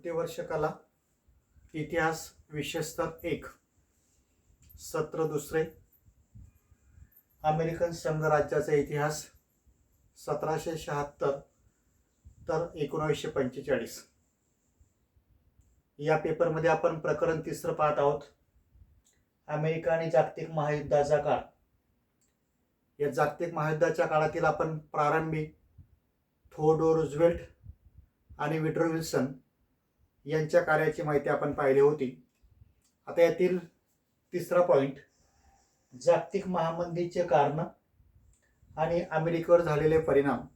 तृतीय वर्ष कला इतिहास विशेषतः 1 सत्र दुसरे अमेरिकन संघराज्याचा इतिहास 1776 तर 1945 या पेपरमध्ये आपण प्रकरण तिसरं पाहत आहोत. अमेरिका आणि जागतिक महायुद्धाचा काळ. या जागतिक महायुद्धाच्या काळातील आपण प्रारंभी थिओडोर रूझवेल्ट आणि वुड्रो विल्सन यांच्या कार्याची माहिती आपण पाहिली होती. आता यातील तिसरा पॉइंट जागतिक महामंदीचे कारण आणि अमेरिकेवर झालेले परिणाम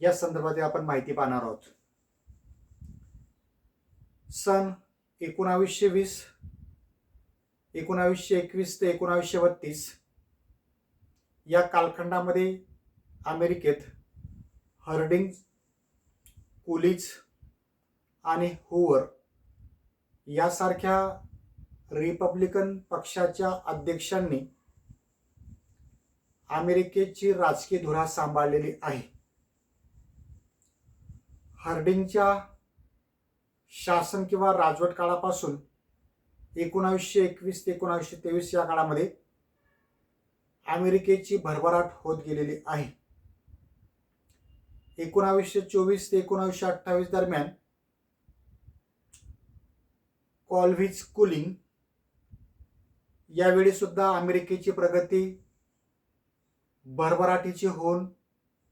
या संदर्भात आपण माहिती पाहणार आहोत. सन 1920 1921 ते 1932 या कालखंडामध्ये अमेरिकेत हर्डिंग, कुलिज आणि हूवर यासारख्या रिपब्लिकन पक्षाच्या अध्यक्षांनी अमेरिकेची राजकीय धुरा सांभाळलेली आहे. हार्डिंगच्या शासन किंवा राजवट काळापासून 1921 ते 1923 या काळामध्ये अमेरिकेची भरभराट होत गेलेली आहे. 1924 ते 1928 दरम्यान कॉल्व्हिज कुलिंग यावेळी सुद्धा अमेरिकेची प्रगती भरभराटीची होऊन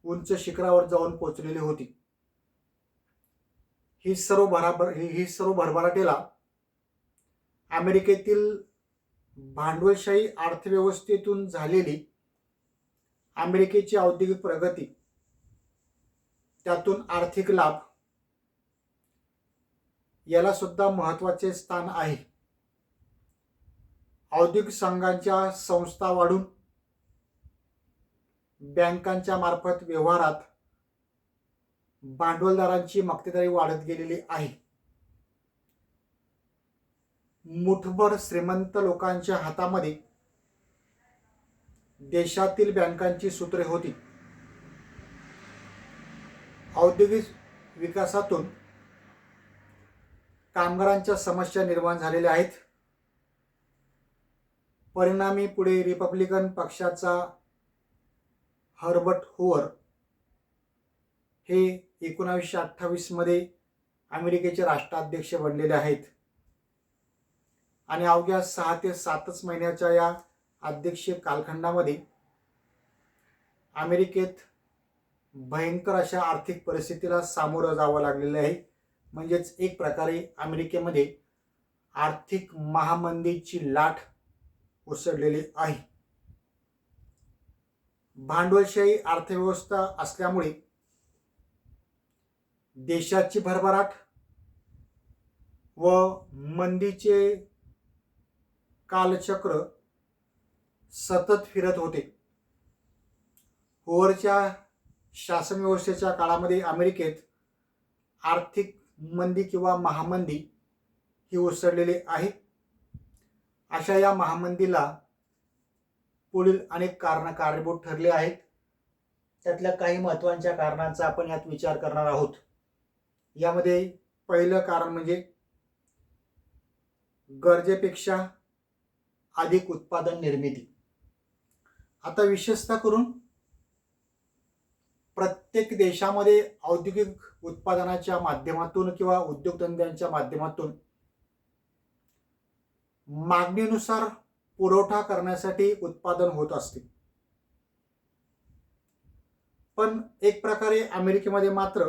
उंच शिखरावर जाऊन पोहोचलेली होती. ही सर्व भरभराटीला अमेरिकेतील भांडवलशाही अर्थव्यवस्थेतून झालेली अमेरिकेची औद्योगिक प्रगती, त्यातून आर्थिक लाभ याला सुद्धा महत्त्वाचे स्थान आहे. औद्योगिक संघांच्या संस्था वाढून बँकांच्या मार्फत व्यवहारात भांडवलदारांची मक्तेदारी वाढत गेलेली आहे. मुठभर श्रीमंत लोकांच्या हातामध्ये देशातील बँकांची सूत्रे होती. औद्योगिक विकासातून कामगारांच्या समस्या निर्माण झालेल्या आहेत. परिणामी पुढे रिपब्लिकन पक्षाचा हर्बर्ट हूवर हे 1928 मध्ये अमेरिकेचे राष्ट्राध्यक्ष बनलेले आहेत आणि अवघ्या 6 ते 7 महिन्याच्या या अध्यक्षीय कालखंडामध्ये अमेरिकेत भयंकर अशा आर्थिक परिस्थितीला सामोरं जावं लागलेलं आहे. म्हणजेच एक प्रकारे अमेरिकेमध्ये आर्थिक महामंदीची लाट उसळलेली आहे. भांडवलशाही अर्थव्यवस्था असल्यामुळे देशाची भरभराट व मंदीचे कालचक्र सतत फिरत होते. हूवरच्या शासन व्यवस्थेच्या काळामध्ये अमेरिकेत आर्थिक मंदी किंवा महामंदी ही उसळलेली आहे. अशा या महामंदीला पुढील अनेक कारण कारणीभूत ठरले आहेत. त्यातल्या काही महत्त्वाच्या कारणांचा आपण यात विचार करणार आहोत. यामध्ये पहिलं कारण म्हणजे गरजेपेक्षा अधिक उत्पादन निर्मिती. आता विशेषतः करून प्रत्येक देशामध्ये औद्योगिक उत्पादनाच्या माध्यमातून किंवा उद्योगधंद्यांच्या माध्यमातून मागणीनुसार पुरवठा करण्यासाठी उत्पादन होत असते. पण एक प्रकारे अमेरिकेमध्ये मात्र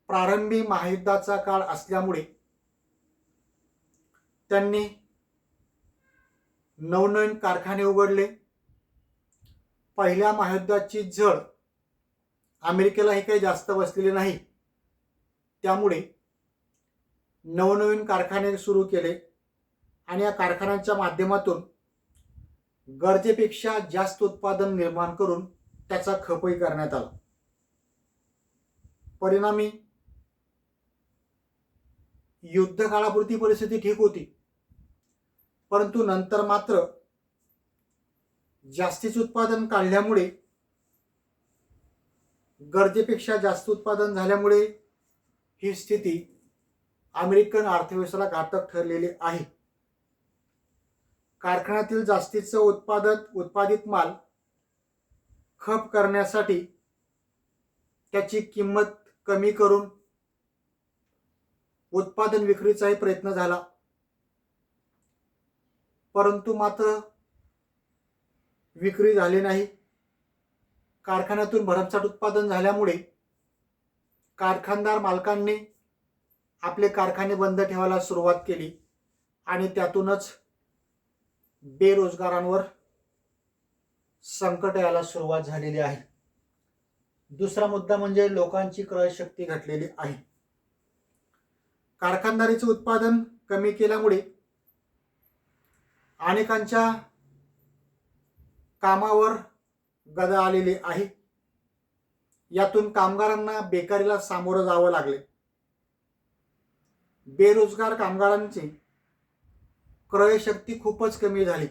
प्रारंभी महायुद्धाचा काळ असल्यामुळे त्यांनी नवनवीन कारखाने उघडले. पहिल्या महायुद्धाची झळ अमेरिकेलाही काही जास्त बसलेली नाही. त्यामुळे नवनवीन कारखाने सुरू केले आणि या कारखान्यांच्या माध्यमातून गरजेपेक्षा जास्त उत्पादन निर्माण करून त्याचा खपही करण्यात आला. परिणामी युद्ध काळापुरती परिस्थिती ठीक होती, परंतु नंतर मात्र जास्तीच उत्पादन काढल्यामुळे गरजेपेक्षा जास्त उत्पादन झाल्यामुळे ही स्थिती अमेरिकन अर्थव्यवस्थेला घातक ठरलेली आहे. कारखान्यातील जास्तीचं उत्पादित माल खप करण्यासाठी त्याची किंमत कमी करून उत्पादन विक्रीचाही प्रयत्न झाला, परंतु मात्र विक्री झाली नाही. कारखान्यातून भरमसाठ उत्पादन झाल्यामुळे कारखानदार मालकांनी आपले कारखाने बंद ठेवायला सुरुवात केली आणि त्यातूनच बेरोजगारांवर संकट यायला सुरुवात झालेली आहे. दुसरा मुद्दा म्हणजे लोकांची क्रयशक्ती घटलेली आहे. कारखानदारीचे उत्पादन कमी केल्यामुळे अनेकांच्या कामावर गदा आलेली आहे. यातून कामगारांना बेकारीला सामोरं जावं लागले. बेरोजगार कामगारांची क्रयशक्ती खूपच कमी झाली,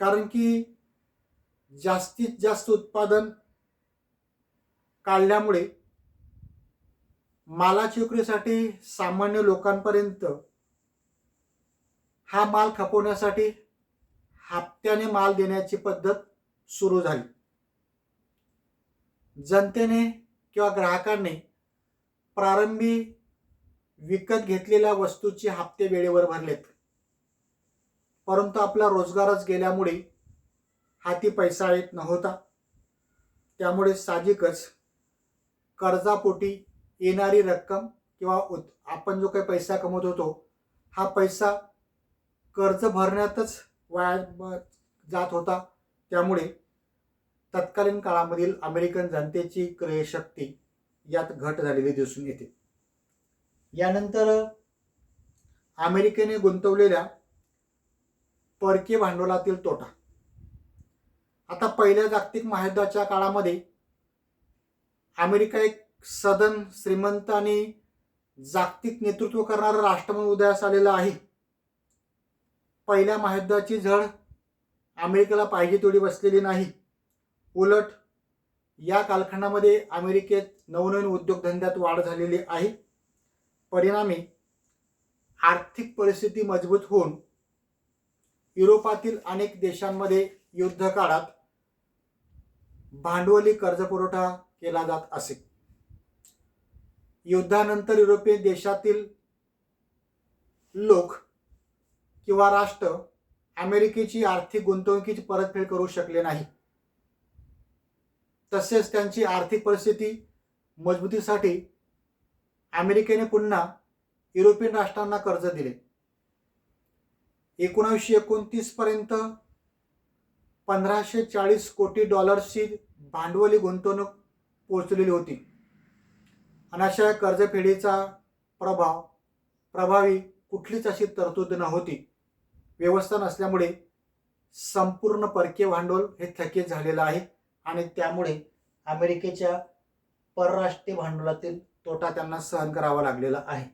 कारण की जास्तीत जास्त उत्पादन काढल्यामुळे मालाची विक्रीसाठी सामान्य लोकांपर्यंत हा माल खपवण्यासाठी हप्त्याने माल देण्याची पद्धत सुरू झाली. जनतेने किंवा ग्राहकांनी प्रारंभी विकत घेतलेल्या वस्तूचे हप्ते वेळेवर भरलेत, परंतु आपला रोजगारच गेल्यामुळे हाती पैसा येत नव्हता. त्यामुळे साहजिकच कर्जापोटी येणारी रक्कम किंवा आपण जो काही पैसा कमवत होतो हा पैसा कर्ज भरण्यातच वाया जात होता. त्यामुळे तत्कालीन काळामधील अमेरिकन जनतेची क्रयशक्ती यात घट झालेली दिसून येते. यानंतर अमेरिकेने गुंतवलेल्या परकीय भांडवलातील तोटा. आता पहिल्या जागतिक महायुद्धाच्या काळामध्ये अमेरिका एक सदन श्रीमंत आणि जागतिक नेतृत्व करणारं राष्ट्र म्हणून उदयास आलेलं आहे. पहिल्या महायुद्धाची झळ अमेरिकेला पाहिजे तेवढी बसलेली नाही. उलट या कालखंडामध्ये अमेरिकेत नवनवीन उद्योगधंद्यात वाढ झालेली आहे. परिणामी आर्थिक परिस्थिती मजबूत होऊन युरोपातील अनेक देशांमध्ये युद्ध काळात भांडवली कर्जपुरवठा केला जात असे. युद्धानंतर युरोपीय देशातील लोक किंवा राष्ट्र अमेरिकेची आर्थिक गुंतवणुकीची परतफेड करू शकले नाही. तसेच त्यांची आर्थिक परिस्थिती मजबूतीसाठी अमेरिकेने पुन्हा युरोपियन राष्ट्रांना कर्ज दिले. 1929 पर्यंत $1540 कोटी ची भांडवली गुंतवणूक पोहोचलेली होती आणि अशा कर्जफेडीचा प्रभावी कुठलीच अशी तरतूद नव्हती. व्यवस्था नसल्यामुळे संपूर्ण परकीय भांडवल हे थकीत झालेलं आहे आणि त्यामुळे अमेरिकेच्या परराष्ट्रीय भांडवलातील तोटा त्यांना सहन करावा लागलेला आहे.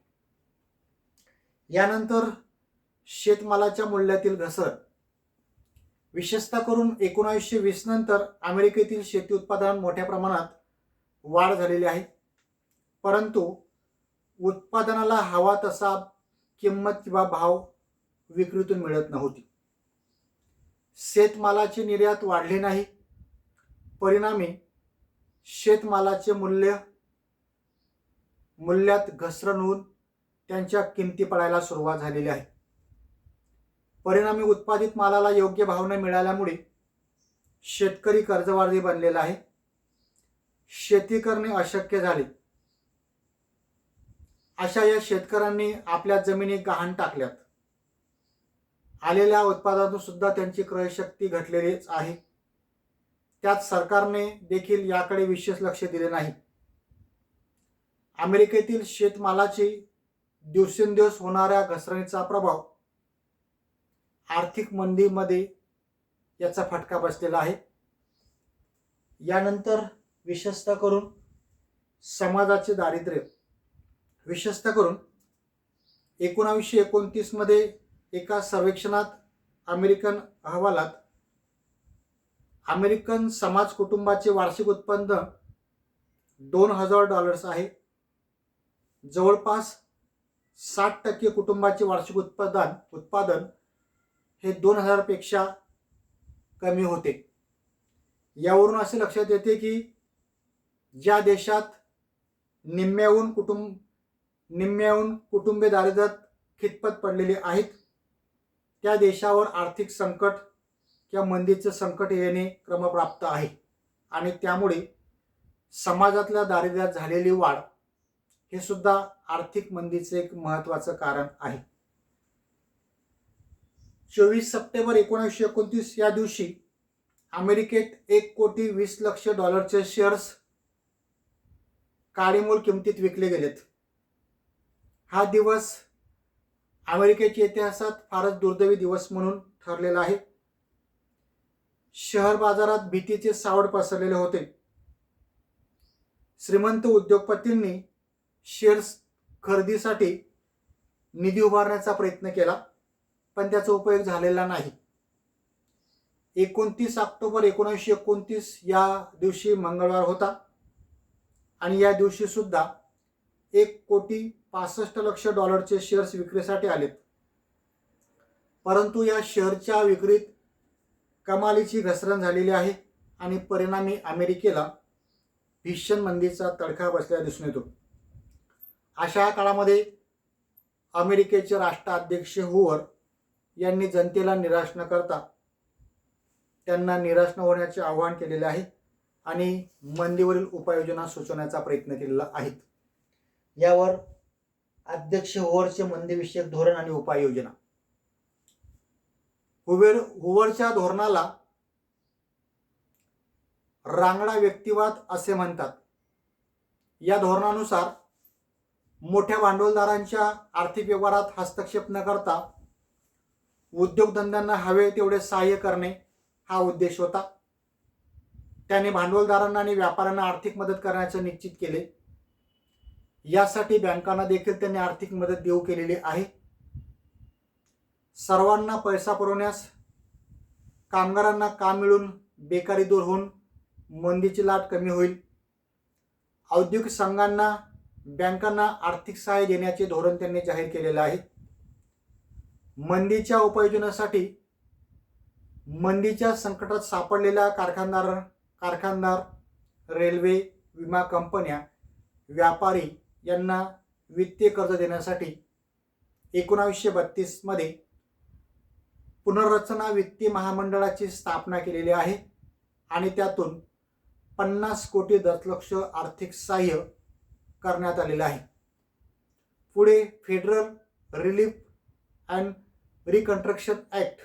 यानंतर शेतमालाच्या मूल्यातील घसरण. विशेषतः करून 1920 नंतर अमेरिकेतील शेती उत्पादनात मोठ्या प्रमाणात वाढ झालेली आहे, परंतु उत्पादनाला हवा तसा किंमत किंवा भाव विक्रीतून मिळत नव्हती. शेतमालाची निर्यात वाढली नाही. परिणामी शेतमालाचे मूल्यात घसरण होऊन त्यांच्या किमती पडायला सुरुवात झालेली आहे. परिणामी उत्पादित मालाला योग्य भाव न मिळाल्यामुळे शेतकरी कर्जबाजारी बनलेला आहे. शेती करणे अशक्य झाले. अशा या शेतकऱ्यांनी आपल्या जमिनी गहाण टाकल्यात. आलेल्या उत्पादनातून सुद्धा त्यांची क्रयशक्ती घटलेलीच आहे. त्यात सरकारने देखील याकडे विशेष लक्ष दिले नाही. अमेरिकेतील शेतमालाची दिवसेंदिवस होणाऱ्या घसरणीचा प्रभाव आर्थिक मंदीमध्ये याचा फटका बसलेला आहे. यानंतर विशेषतः करून समाजाचे दारिद्र्य. विशेषतः करून 1929 मध्ये एका सर्वेक्षणात अमेरिकन अहवालात अमेरिकन समाज कुटुंबाचे वार्षिक उत्पन्न $2000 आहे. जवळपास 60% कुटुंबाचे वार्षिक उत्पादन हे 2000 पेक्षा कमी होते. यावरून असे लक्षात येते की ज्या देशात निम्म्याहून कुटुंबे दारिद्र्यात खितपत पडलेली आहेत त्या देशावर आर्थिक संकट किंवा मंदीचे संकट येणे क्रमप्राप्त आहे आणि त्यामुळे समाजातल्या दारिद्र्यात झालेली वाढ हे सुद्धा आर्थिक मंदीचे एक महत्त्वाचं कारण आहे. 24 सप्टेंबर 1929 या दिवशी अमेरिकेत $1,20,00,000 शेअर्स काळीमोल किमतीत विकले गेलेत. हा दिवस अमेरिकेच्या इतिहासात फारच दुर्दैवी दिवस म्हणून ठरलेला आहे. शहर बाजारात भीतीचे सावट पसरलेले होते. श्रीमंत उद्योगपतींनी शेअर्स खरेदीसाठी निधी उभारण्याचा प्रयत्न केला पण त्याचा उपयोग झालेला नाही. 29 ऑक्टोबर 1929 या दिवशी मंगळवार होता आणि या दिवशी सुद्धा $1,65,00,000 शेअर्स विक्रीसाठी आलेत. परंतु या शेअरच्या विक्रीत कमालीची घसरण झालेली आहे आणि परिणामी अमेरिकेला भीषण मंदीचा तडका बसलेला दिसून येतो. अशा काळामध्ये अमेरिकेचे राष्ट्राध्यक्ष हूवर यांनी जनतेला निराश न करता त्यांना निराश न होण्याचे आवाहन केलेले आहे आणि मंदीवरील उपाययोजना सुचवण्याचा प्रयत्न केलेला आहे. यावर अध्यक्ष हूवरचे मंदीविषयक धोरण आणि उपाययोजना. हूवरच्या धोरणाला रांगडा व्यक्तिवाद असे म्हणतात. या धोरणानुसार मोठ्या भांडवलदारांच्या आर्थिक व्यवहारात हस्तक्षेप न करता उद्योगधंद्यांना हवे तेवढे सहाय्य करणे हा उद्देश होता. त्याने भांडवलदारांना आणि व्यापाऱ्यांना आर्थिक मदत करण्याचे निश्चित केले. यासाठी बँकांना देखील त्यांनी आर्थिक मदत देऊ केलेली आहे. सर्वांना पैसा पुरवण्यास, कामगारांना काम मिळून बेकारी दूर होऊन मंदीची लाट कमी होईल, औद्योगिक संघांना बँकांना आर्थिक सहाय्य देण्याचे धोरण त्यांनी जाहीर केलेले आहे. मंदीच्या उपाययोजनेसाठी मंदीच्या संकटात सापडलेल्या कारखानदार, रेल्वे, विमा कंपन्या, व्यापारी यांना वित्तीय कर्ज देण्यासाठी 1932 मध्ये पुनर्रचना वित्तीय महामंडळाची स्थापना केलेली आहे आणि त्यातून 50 कोटी दशलक्ष आर्थिक सहाय्य करण्यात आलेले आहे. पुढे federal relief and reconstruction act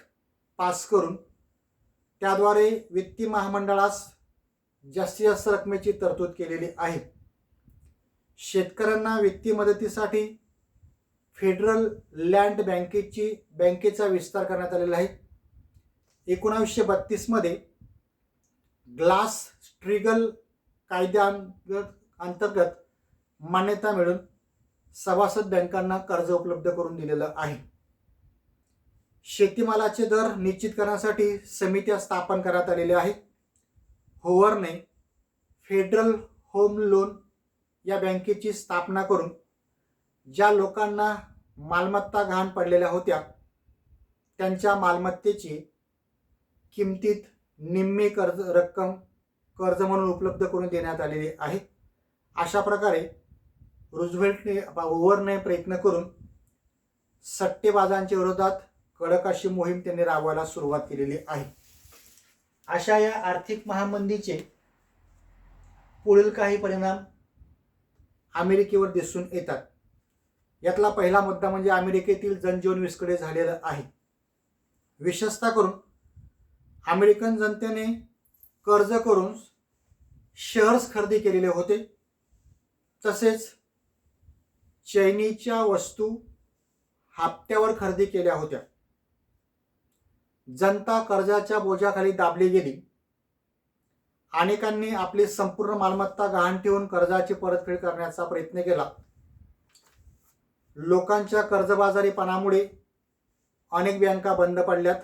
pass करून त्याद्वारे वित्तीय महामंडळास जास्तीत जास्त रकमेची तरतूद केलेली आहे. शेतकऱ्यांना वित्तीय मदतीसाठी फेडरल लँड बँकेचा विस्तार करण्यात आलेला आहे. 1932 मध्ये ग्लास स्ट्रिगल कायद्याअंतर्गत मान्यता मिळून सभासद बँकांना कर्ज उपलब्ध करून दिलेलं आहे. शेतीमालाचे दर निश्चित करण्यासाठी समित्या स्थापन करण्यात आलेल्या आहेत. हूवरने फेडरल होम लोन या बँकेची स्थापना करून ज्या लोकांना मालमत्ता गहाण पडलेल्या होत्या त्यांच्या मालमत्तेची किमतीत निम्मी रक्कम कर्ज म्हणून उपलब्ध करून देण्यात आलेली आहे. अशा प्रकारे हूवरने प्रयत्न करून सट्टेबाजांच्या विरोधात कडक अशी मोहीम त्यांनी राबवायला सुरुवात केलेली आहे. अशा या आर्थिक महामंदीचे पुढील काही परिणाम अमेरिकेवर दिसून येतात. यातला पहिला मुद्दा म्हणजे अमेरिकेतील जनजीवन विस्कळीत झालेलं आहे. विशेषतः करून अमेरिकन जनतेने कर्ज करून शेअर्स खरेदी केलेले होते. तसेच चैनीच्या वस्तू हप्त्यावर खरेदी केल्या होत्या. जनता कर्जाच्या बोजाखाली दाबली गेली. अनेकांनी आपली संपूर्ण मालमत्ता गहाण ठेवून कर्जाची परतफेड करण्याचा प्रयत्न केला. लोकांच्या कर्जबाजारीपणामुळे अनेक बँका बंद पडल्यात.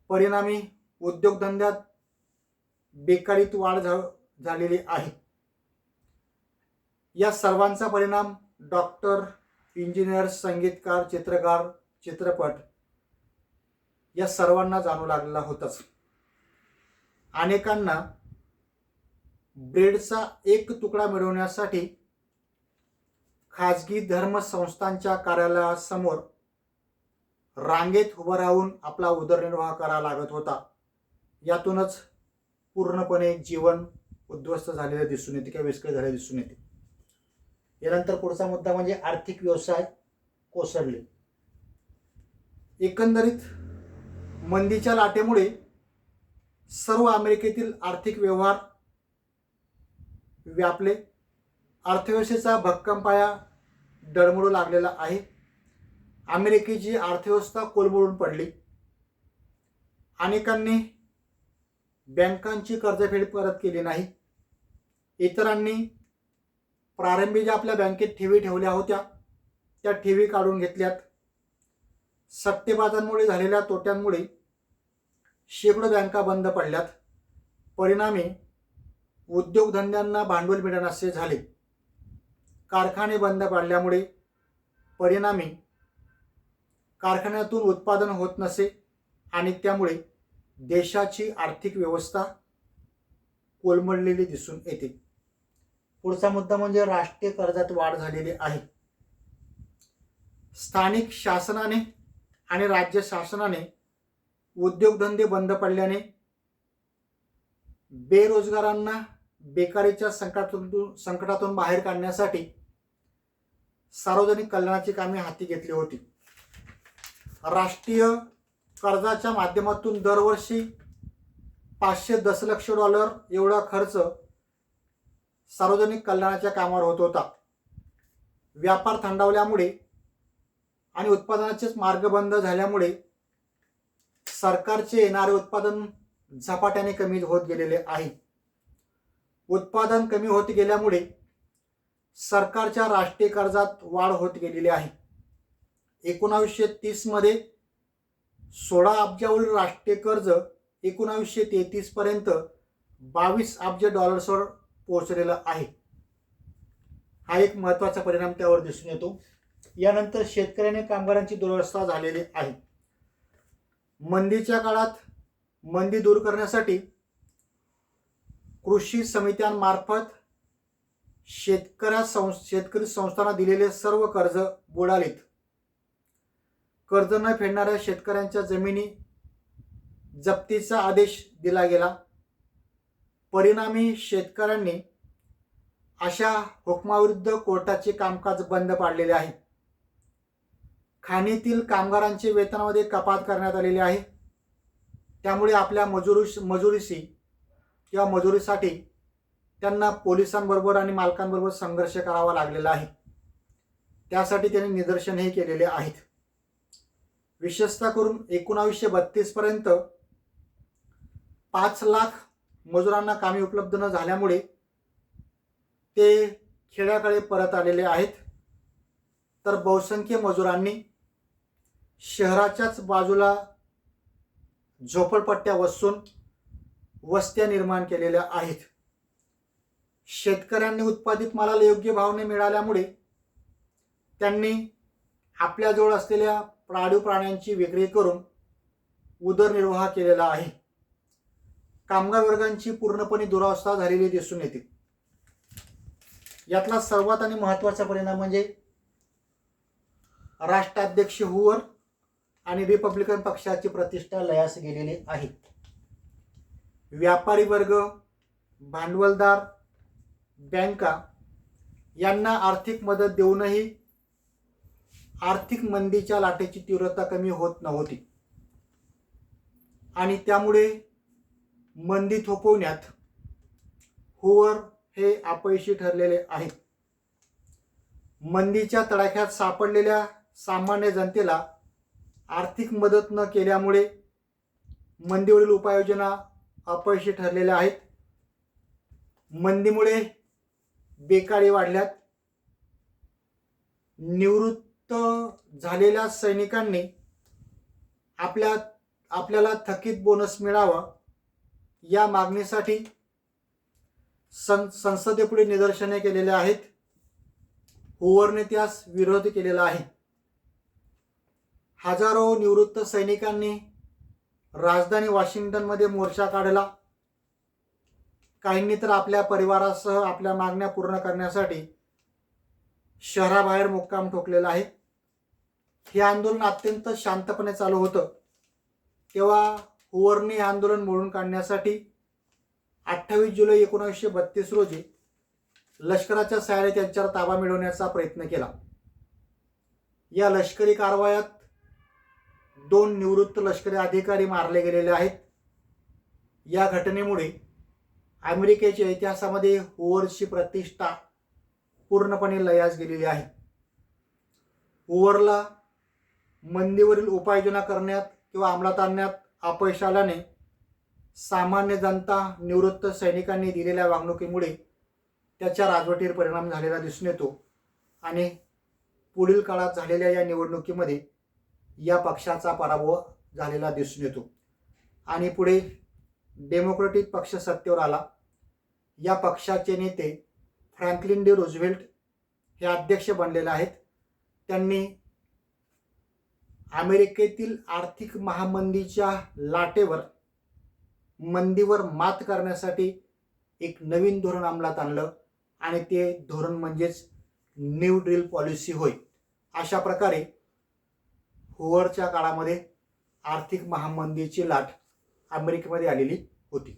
परिणामी उद्योगधंद्यात बेकारीत वाढ झालेली आहे. या सर्वांचा परिणाम डॉक्टर, इंजिनियर, संगीतकार, चित्रकार, चित्रपट या सर्वांना जाणू लागलेला होताच. अनेकांना ब्रेडचा एक तुकडा मिळवण्यासाठी खाजगी धर्मसंस्थांच्या कार्यालयासमोर रांगेत उभं राहून आपला उदरनिर्वाह करावा लागत होता. यातूनच पूर्णपणे जीवन उद्ध्वस्त झालेलं दिसून येते किंवा विस्कळीत झालेलं दिसून येते. यानंतर पुढचा मुद्दा म्हणजे आर्थिक व्यवसाय कोसळले. एकंदरीत मंदीच्या लाटेमुळे सर्व अमेरिकेतील आर्थिक व्यवहार व्यापले. अर्थव्यवस्थेचा भक्कम पाया डळमळू लागलेला आहे. अमेरिकेची अर्थव्यवस्था कोलमडून पडली. अनेकांनी बँकांची कर्जफेड परत केली नाही. इतरांनी प्रारंभी ज्या आपल्या बँकेत ठेवी ठेवल्या होत्या त्या ठेवी काढून घेतल्यात. सट्टेबाजांमुळे झालेल्या तोट्यांमुळे शेकडो बँका बंद पडल्यात. परिणामी उद्योगधंद्यांना भांडवल मिळेनासे झाले. कारखाने बंद पडल्यामुळे परिणामी कारखान्यातून उत्पादन होत नसे आणि त्यामुळे देशाची आर्थिक व्यवस्था कोलमडलेली दिसून येते. पुढचा मुद्दा म्हणजे राष्ट्रीय कर्जात वाढ झालेली आहे. स्थानिक शासनाने आणि राज्य शासनाने उद्योगधंदे बंद पडल्याने बेरोजगारांना बेकारीच्या संकटातून बाहेर काढण्यासाठी सार्वजनिक कल्याणाची कामे हाती घेतली होती. राष्ट्रीय कर्जाच्या माध्यमातून दरवर्षी $500 दशलक्ष एवढा खर्च सार्वजनिक कल्याणाच्या कामावर होत होता. व्यापार थंडावल्यामुळे आणि उत्पादनाचेच मार्ग बंद झाल्यामुळे सरकारचे येणारे उत्पादन झपाट्याने कमी होत गेलेले आहे. उत्पादन कमी होत गेल्यामुळे सरकारच्या राष्ट्रीय कर्जात वाढ होत गेलेली आहे. 1930 मध्ये 16 अब्जावरील राष्ट्रीय कर्ज 1933 पर्यंत $22 अब्ज वर पोहोचलेला आहे. हा एक महत्त्वाचा परिणाम त्यावर दिसून येतो. यानंतर शेतकऱ्याने कामगारांची दुरवस्था झालेली आहे. मंदीच्या काळात मंदी दूर करण्यासाठी कृषी समित्यांमार्फत शेतकरी संस्थांना दिलेले सर्व कर्ज बुडालीत. कर्ज न फेडणाऱ्या शेतकऱ्यांच्या जमिनी जप्तीचा आदेश दिला गेला. परिणामी शेतकऱ्यांनी अशा हुकमाविरुद्ध कोर्टाचे कामकाज बंद पाडलेले आहे. खाणीतील कामगारांचे वेतनामध्ये कपात करण्यात आलेली आहे. त्यामुळे आपल्या मजुरीसाठी त्यांना पोलिसांबरोबर आणि मालकांबरोबर संघर्ष करावा लागलेला आहे. त्यासाठी त्यांनी निदर्शनही केलेले आहेत. विशेषतः करून 1932 पर्यंत 5 लाख मजुरांना कामे उपलब्ध न झाल्यामुळे ते खेड्याकडे परत आलेले आहेत. तर बहुसंख्य मजुरांनी शहराच्याच बाजूला झोपडपट्ट्या वसून वस्त्या निर्माण केलेल्या आहेत. शेतकऱ्यांनी उत्पादित मालाला योग्य भाव न मिळाल्यामुळे त्यांनी आपल्याजवळ असलेल्या पाळीव प्राण्यांची विक्री करून उदरनिर्वाह केलेला आहे. कामगार वर्गांची पूर्णपणे दुरावस्था झालेली दिसून येते. यातला सर्वात आणि महत्त्वाचा परिणाम म्हणजे राष्ट्राध्यक्ष हुवर आणि रिपब्लिकन पक्षाची प्रतिष्ठा लयास गेलेली आहे. व्यापारी वर्ग, भांडवलदार, बँका यांना आर्थिक मदत देऊनही आर्थिक मंदीच्या लाटेची तीव्रता कमी होत नव्हती आणि त्यामुळे मंदी थोपवण्यात हुवर हे अपयशी ठरलेले आहेत. मंदीच्या तडाख्यात सापडलेल्या सामान्य जनतेला आर्थिक मदत न केल्यामुळे मंदीवरील उपाययोजना अपयशी ठरलेल्या आहेत. मंदीमुळे बेकारी वाढल्यात. निवृत्त झालेल्या सैनिकांनी आपल्याला थकीत बोनस मिळावा या मागणीसाठी संसदेपुढे निदर्शने केलेले आहेत. हुवरने त्यास विरोध केलेला आहे. हजारो निवृत्त सैनिकांनी राजधानी वॉशिंग्टनमध्ये मोर्चा काढला. काहींनी तर आपल्या परिवारासह आपल्या मागण्या पूर्ण करण्यासाठी शहराबाहेर मुक्काम ठोकलेला आहे. हे आंदोलन अत्यंत शांतपणे चालू होतं. तेव्हा हुवरने हे आंदोलन मोडून काढण्यासाठी 28 जुलै 1932 रोजी लष्कराच्या सहाय्याने त्यांच्यावर ताबा मिळवण्याचा प्रयत्न केला. या लष्करी कारवायात 2 निवृत्त लष्करी अधिकारी मारले गेलेले आहेत. या घटनेमुळे अमेरिकेच्या इतिहासामध्ये हुवरची प्रतिष्ठा पूर्णपणे लयास गेलेली आहे. हुवरला मंदीवरील उपाययोजना करण्यात किंवा अंमलात आणण्यात अपयश आल्याने सामान्य जनता निवृत्त सैनिकांनी दिलेल्या वागणुकीमुळे त्याच्या राजवटीवर परिणाम झालेला दिसून येतो आणि पुढील काळात झालेल्या या निवडणुकीमध्ये या पक्षाचा पराभव झालेला दिसून येतो आणि पुढे डेमोक्रॅटिक पक्ष सत्तेवर आला. या पक्षाचे नेते फ्रँकलिन डी रूझवेल्ट हे अध्यक्ष बनलेले आहेत. त्यांनी अमेरिकेतील आर्थिक महामंदीच्या लाटेवर मंदीवर मात करण्यासाठी एक नवीन धोरण अंमलात आणलं आणि ते धोरण म्हणजेच न्यू डील पॉलिसी होय. अशा प्रकारे हुवरच्या काळामध्ये आर्थिक महामंदीची लाट अमेरिकेमध्ये आलेली होती.